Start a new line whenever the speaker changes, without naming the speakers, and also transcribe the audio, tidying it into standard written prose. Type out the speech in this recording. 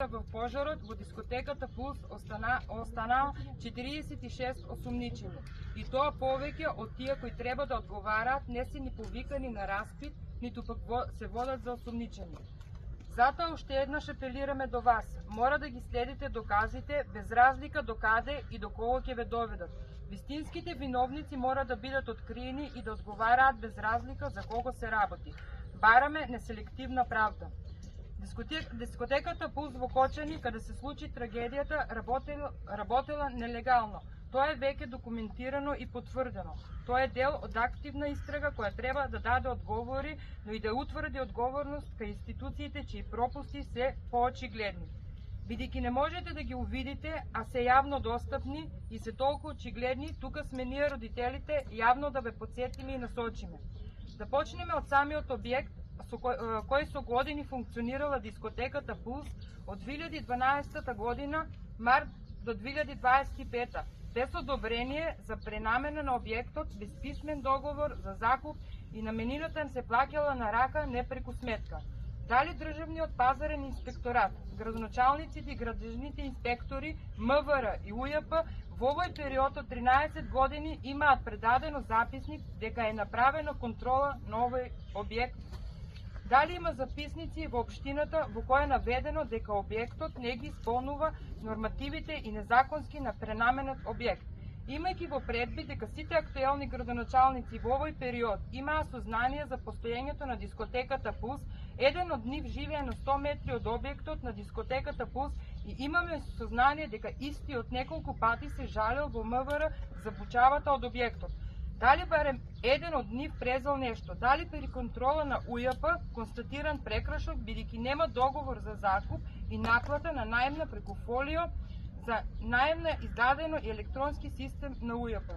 Во пожарот во дискотеката Пулс останаа 46 осумничени. И тоа повеќе од тие кои треба да одговараат не се ни повикани на распит, ниту пак се водат за осумничени. Затоа уште еднаш апелираме до вас. Мора да ги следите доказите без разлика до каде и до кого ќе ве доведат. Вистинските виновници мора да бидат откриени и да одговараат без разлика за кого се работи. Бараме неселективна правда. Дискотеката Пулс во Кочани, каде се случи трагедијата, работела нелегално. Тоа е веќе документирано и потврдено. Тоа е дел од активна истрага која треба да даде одговори, но и да утврди одговорност кај институциите чии пропусти се поочигледни. Бидејќи не можете да ги увидите, а се јавно достапни и се толку очигледни, тука сме ние родителите јавно да ве потсетиме и насочиме. Да почнеме од самиот објект кој со години функционирала дискотеката Пулс од 2012 година март до 2025 без одобрение за пренамена на објектот, без писмен договор за закуп и наменината им се плаќала на рака, не преку сметка. Дали државниот пазарен инспекторат, градоначалниците и градежните инспектори, МВР и УЈП во овој период од 13 години имаат предадено записник дека е направена контрола на овој објект? Дали има записници во општината во која е наведено дека објектот не ги исполнува нормативите и незаконски на пренаменет објект? Имајќи во предвид дека сите актуелни градоначалници во овој период имаа сознание за постоењето на дискотеката Пулс, еден од нив живее на 100 метри од објектот на дискотеката Пулс и имаме сознание дека истиот неколку пати се жалел во МВР за бучавата од објектот. Дали барем еден од нив презел нешто? Дали при контрола на УЈП констатиран прекршок, бидејќи нема договор за закуп и наплата на наемна преку фолио за наемна издадено и електронски систем на УЈП?